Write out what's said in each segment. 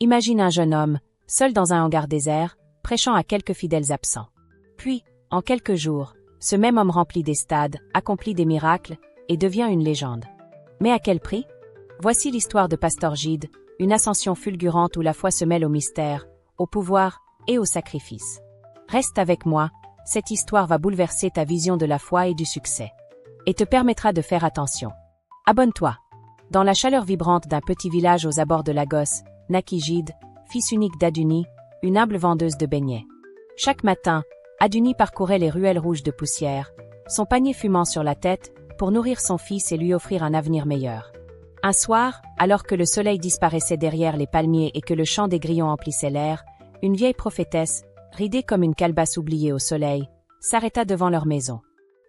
Imagine un jeune homme, seul dans un hangar désert, prêchant à quelques fidèles absents. Puis, en quelques jours, ce même homme remplit des stades, accomplit des miracles, et devient une légende. Mais à quel prix? Voici l'histoire de Pasteur Gide, une ascension fulgurante où la foi se mêle au mystère, au pouvoir et au sacrifice. Reste avec moi, cette histoire va bouleverser ta vision de la foi et du succès. Et te permettra de faire attention. Abonne-toi. Dans la chaleur vibrante d'un petit village aux abords de Lagos, naquit Gide, fils unique d'Aduni, une humble vendeuse de beignets. Chaque matin, Aduni parcourait les ruelles rouges de poussière, son panier fumant sur la tête, pour nourrir son fils et lui offrir un avenir meilleur. Un soir, alors que le soleil disparaissait derrière les palmiers et que le chant des grillons emplissait l'air, une vieille prophétesse, ridée comme une calebasse oubliée au soleil, s'arrêta devant leur maison.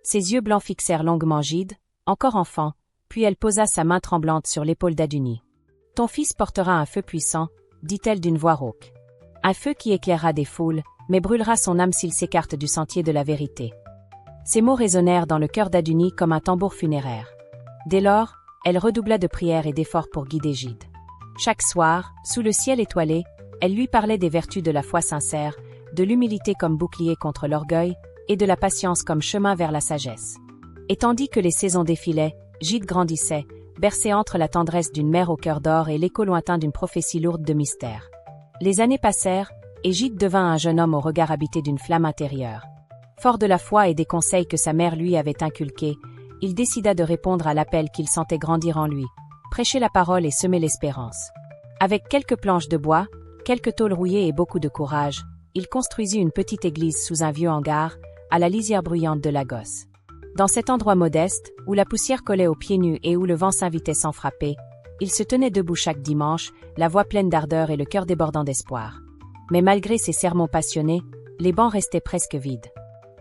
Ses yeux blancs fixèrent longuement Gide, encore enfant, puis elle posa sa main tremblante sur l'épaule d'Aduni. « Ton fils portera un feu puissant, dit-elle d'une voix rauque. Un feu qui éclairera des foules, mais brûlera son âme s'il s'écarte du sentier de la vérité. » Ces mots résonnèrent dans le cœur d'Aduni comme un tambour funéraire. Dès lors, elle redoubla de prières et d'efforts pour guider Gide. Chaque soir, sous le ciel étoilé, elle lui parlait des vertus de la foi sincère, de l'humilité comme bouclier contre l'orgueil, et de la patience comme chemin vers la sagesse. Et tandis que les saisons défilaient, Gide grandissait, bercé entre la tendresse d'une mère au cœur d'or et l'écho lointain d'une prophétie lourde de mystère. Les années passèrent, et Gide devint un jeune homme au regard habité d'une flamme intérieure. Fort de la foi et des conseils que sa mère lui avait inculqués, il décida de répondre à l'appel qu'il sentait grandir en lui, prêcher la parole et semer l'espérance. Avec quelques planches de bois, quelques tôles rouillées et beaucoup de courage, il construisit une petite église sous un vieux hangar, à la lisière bruyante de Lagos. Dans cet endroit modeste, où la poussière collait aux pieds nus et où le vent s'invitait sans frapper, il se tenait debout chaque dimanche, la voix pleine d'ardeur et le cœur débordant d'espoir. Mais malgré ses sermons passionnés, les bancs restaient presque vides.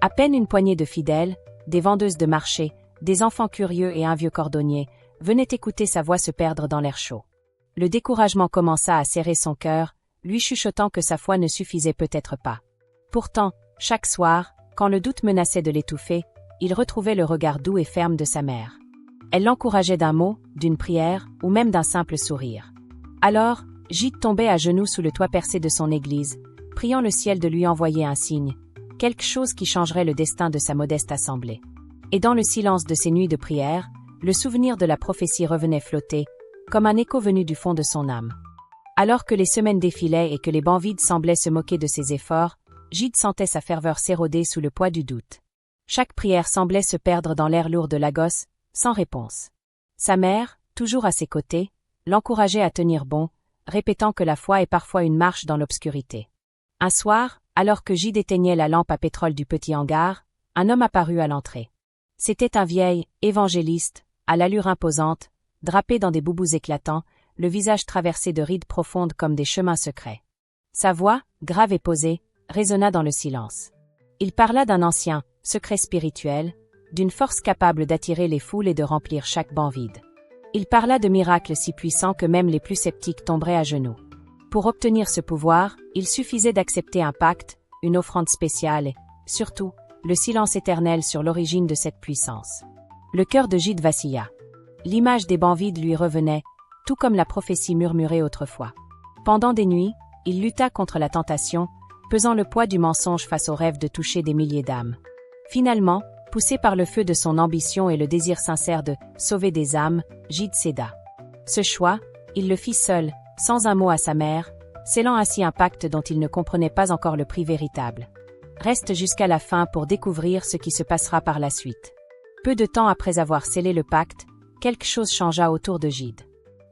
À peine une poignée de fidèles, des vendeuses de marché, des enfants curieux et un vieux cordonnier, venaient écouter sa voix se perdre dans l'air chaud. Le découragement commença à serrer son cœur, lui chuchotant que sa foi ne suffisait peut-être pas. Pourtant, chaque soir, quand le doute menaçait de l'étouffer, il retrouvait le regard doux et ferme de sa mère. Elle l'encourageait d'un mot, d'une prière, ou même d'un simple sourire. Alors, Gide tombait à genoux sous le toit percé de son église, priant le ciel de lui envoyer un signe, quelque chose qui changerait le destin de sa modeste assemblée. Et dans le silence de ces nuits de prière, le souvenir de la prophétie revenait flotter, comme un écho venu du fond de son âme. Alors que les semaines défilaient et que les bancs vides semblaient se moquer de ses efforts, Gide sentait sa ferveur s'éroder sous le poids du doute. Chaque prière semblait se perdre dans l'air lourd de Lagos, sans réponse. Sa mère, toujours à ses côtés, l'encourageait à tenir bon, répétant que la foi est parfois une marche dans l'obscurité. Un soir, alors que Gide éteignait la lampe à pétrole du petit hangar, un homme apparut à l'entrée. C'était un vieil évangéliste, à l'allure imposante, drapé dans des boubous éclatants, le visage traversé de rides profondes comme des chemins secrets. Sa voix, grave et posée, résonna dans le silence. Il parla d'un ancien secret spirituel, d'une force capable d'attirer les foules et de remplir chaque banc vide. Il parla de miracles si puissants que même les plus sceptiques tomberaient à genoux. Pour obtenir ce pouvoir, il suffisait d'accepter un pacte, une offrande spéciale et, surtout, le silence éternel sur l'origine de cette puissance. Le cœur de Gide vacilla. L'image des bancs vides lui revenait, tout comme la prophétie murmurée autrefois. Pendant des nuits, il lutta contre la tentation, pesant le poids du mensonge face au rêve de toucher des milliers d'âmes. Finalement, poussé par le feu de son ambition et le désir sincère de sauver des âmes, Gide céda. Ce choix, il le fit seul, sans un mot à sa mère, scellant ainsi un pacte dont il ne comprenait pas encore le prix véritable. Reste jusqu'à la fin pour découvrir ce qui se passera par la suite. Peu de temps après avoir scellé le pacte, quelque chose changea autour de Gide.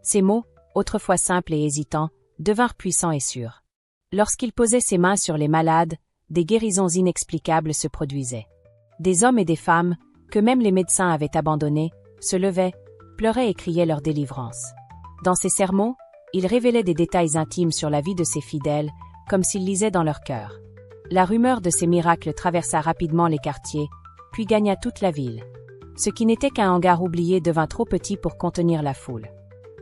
Ses mots, autrefois simples et hésitants, devinrent puissants et sûrs. Lorsqu'il posait ses mains sur les malades, des guérisons inexplicables se produisaient. Des hommes et des femmes, que même les médecins avaient abandonnés, se levaient, pleuraient et criaient leur délivrance. Dans ses sermons, il révélait des détails intimes sur la vie de ses fidèles, comme s'il lisait dans leur cœur. La rumeur de ces miracles traversa rapidement les quartiers, puis gagna toute la ville. Ce qui n'était qu'un hangar oublié devint trop petit pour contenir la foule.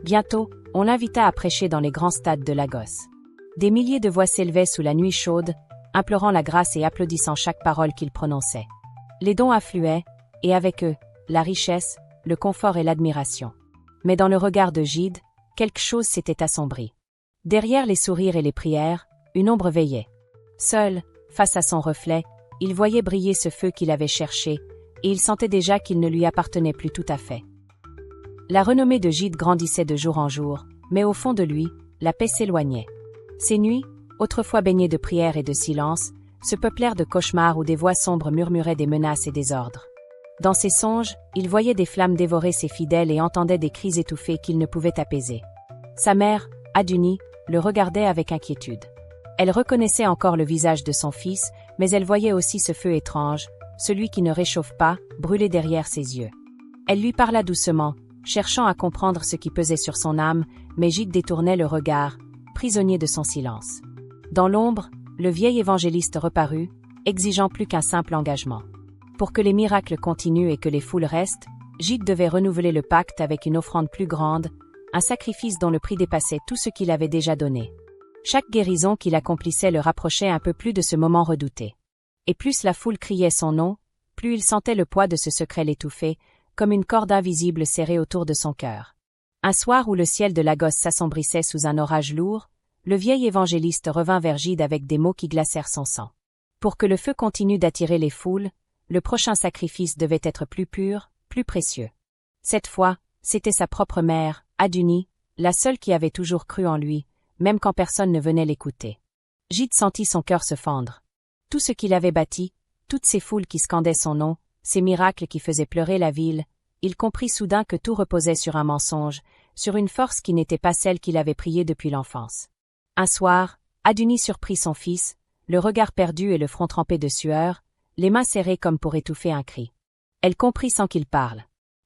Bientôt, on l'invita à prêcher dans les grands stades de Lagos. Des milliers de voix s'élevaient sous la nuit chaude, implorant la grâce et applaudissant chaque parole qu'il prononçait. Les dons affluaient, et avec eux, la richesse, le confort et l'admiration. Mais dans le regard de Gide, quelque chose s'était assombri. Derrière les sourires et les prières, une ombre veillait. Seul, face à son reflet, il voyait briller ce feu qu'il avait cherché, et il sentait déjà qu'il ne lui appartenait plus tout à fait. La renommée de Gide grandissait de jour en jour, mais au fond de lui, la paix s'éloignait. Ses nuits, autrefois baignées de prières et de silence, se peuplèrent de cauchemars où des voix sombres murmuraient des menaces et des ordres. Dans ses songes, il voyait des flammes dévorer ses fidèles et entendait des cris étouffés qu'il ne pouvait apaiser. Sa mère, Aduni, le regardait avec inquiétude. Elle reconnaissait encore le visage de son fils, mais elle voyait aussi ce feu étrange, celui qui ne réchauffe pas, brûler derrière ses yeux. Elle lui parla doucement, cherchant à comprendre ce qui pesait sur son âme, mais Gide détournait le regard, prisonnier de son silence. Dans l'ombre, le vieil évangéliste reparut, exigeant plus qu'un simple engagement. Pour que les miracles continuent et que les foules restent, Gide devait renouveler le pacte avec une offrande plus grande, un sacrifice dont le prix dépassait tout ce qu'il avait déjà donné. Chaque guérison qu'il accomplissait le rapprochait un peu plus de ce moment redouté. Et plus la foule criait son nom, plus il sentait le poids de ce secret l'étouffer, comme une corde invisible serrée autour de son cœur. Un soir où le ciel de Lagos s'assombrissait sous un orage lourd, le vieil évangéliste revint vers Gide avec des mots qui glacèrent son sang. Pour que le feu continue d'attirer les foules, le prochain sacrifice devait être plus pur, plus précieux. Cette fois, c'était sa propre mère, Aduni, la seule qui avait toujours cru en lui, même quand personne ne venait l'écouter. Gide sentit son cœur se fendre. Tout ce qu'il avait bâti, toutes ces foules qui scandaient son nom, ces miracles qui faisaient pleurer la ville, il comprit soudain que tout reposait sur un mensonge, sur une force qui n'était pas celle qu'il avait priée depuis l'enfance. Un soir, Aduni surprit son fils, le regard perdu et le front trempé de sueur, les mains serrées comme pour étouffer un cri. Elle comprit sans qu'il parle.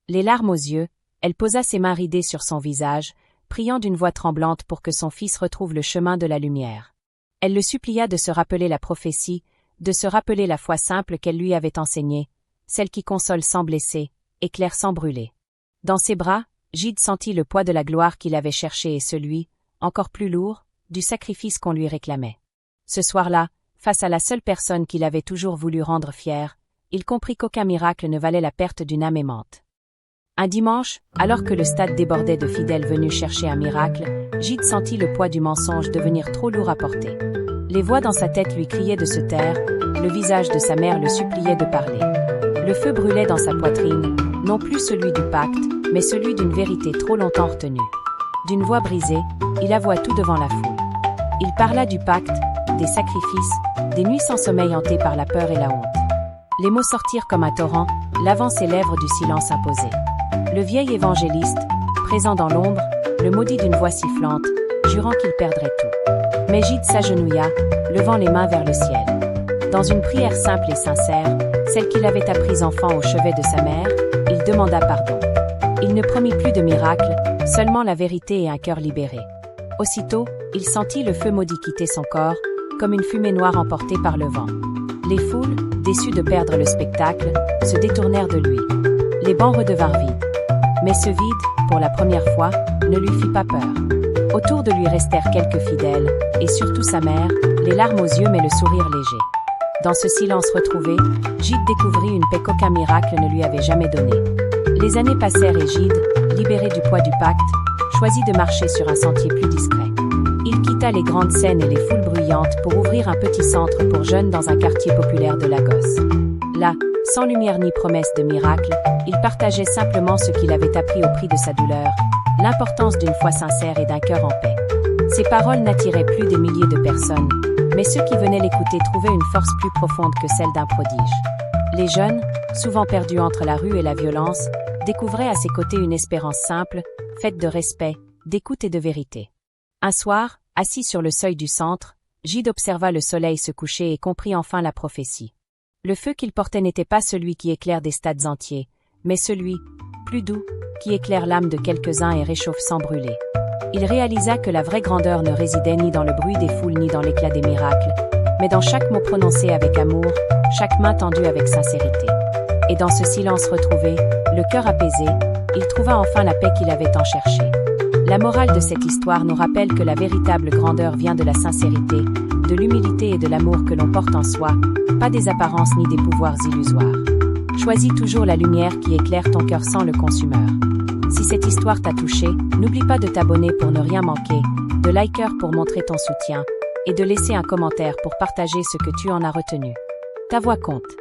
Les larmes aux yeux, elle posa ses mains ridées sur son visage, priant d'une voix tremblante pour que son fils retrouve le chemin de la lumière. Elle le supplia de se rappeler la prophétie, de se rappeler la foi simple qu'elle lui avait enseignée, celle qui console sans blesser, éclaire sans brûler. Dans ses bras, Gide sentit le poids de la gloire qu'il avait cherché et celui, encore plus lourd, du sacrifice qu'on lui réclamait. Ce soir-là, face à la seule personne qu'il avait toujours voulu rendre fière, il comprit qu'aucun miracle ne valait la perte d'une âme aimante. Un dimanche, alors que le stade débordait de fidèles venus chercher un miracle, Gide sentit le poids du mensonge devenir trop lourd à porter. Les voix dans sa tête lui criaient de se taire, le visage de sa mère le suppliait de parler. Le feu brûlait dans sa poitrine, non plus celui du pacte, mais celui d'une vérité trop longtemps retenue. D'une voix brisée, il avoua tout devant la foule. Il parla du pacte, des sacrifices, des nuits sans sommeil hantées par la peur et la honte. Les mots sortirent comme un torrent, lavant ses lèvres du silence imposé. Le vieil évangéliste, présent dans l'ombre, le maudit d'une voix sifflante, jurant qu'il perdrait tout. Mais Gide s'agenouilla, levant les mains vers le ciel. Dans une prière simple et sincère, celle qu'il avait apprise enfant au chevet de sa mère, il demanda pardon. Il ne promit plus de miracle, seulement la vérité et un cœur libéré. Aussitôt, il sentit le feu maudit quitter son corps, comme une fumée noire emportée par le vent. Les foules, déçues de perdre le spectacle, se détournèrent de lui. Les bancs redevinrent vides. Mais ce vide, pour la première fois, ne lui fit pas peur. Autour de lui restèrent quelques fidèles, et surtout sa mère, les larmes aux yeux mais le sourire léger. Dans ce silence retrouvé, Gide découvrit une paix qu'aucun miracle ne lui avait jamais donnée. Les années passèrent et Gide, libéré du poids du pacte, choisit de marcher sur un sentier plus discret. Il quitta les grandes scènes et les foules bruyantes pour ouvrir un petit centre pour jeunes dans un quartier populaire de Lagos. Là, sans lumière ni promesse de miracle, il partageait simplement ce qu'il avait appris au prix de sa douleur, l'importance d'une foi sincère et d'un cœur en paix. Ses paroles n'attiraient plus des milliers de personnes, mais ceux qui venaient l'écouter trouvaient une force plus profonde que celle d'un prodige. Les jeunes, souvent perdus entre la rue et la violence, découvraient à ses côtés une espérance simple, faite de respect, d'écoute et de vérité. Un soir, assis sur le seuil du centre, Gide observa le soleil se coucher et comprit enfin la prophétie. Le feu qu'il portait n'était pas celui qui éclaire des stades entiers, mais celui, plus doux, qui éclaire l'âme de quelques-uns et réchauffe sans brûler. Il réalisa que la vraie grandeur ne résidait ni dans le bruit des foules ni dans l'éclat des miracles, mais dans chaque mot prononcé avec amour, chaque main tendue avec sincérité. Et dans ce silence retrouvé, le cœur apaisé, il trouva enfin la paix qu'il avait tant cherchée. La morale de cette histoire nous rappelle que la véritable grandeur vient de la sincérité, de l'humilité et de l'amour que l'on porte en soi, pas des apparences ni des pouvoirs illusoires. Choisis toujours la lumière qui éclaire ton cœur sans le consumeur. Si cette histoire t'a touché, n'oublie pas de t'abonner pour ne rien manquer, de liker pour montrer ton soutien et de laisser un commentaire pour partager ce que tu en as retenu. Ta voix compte.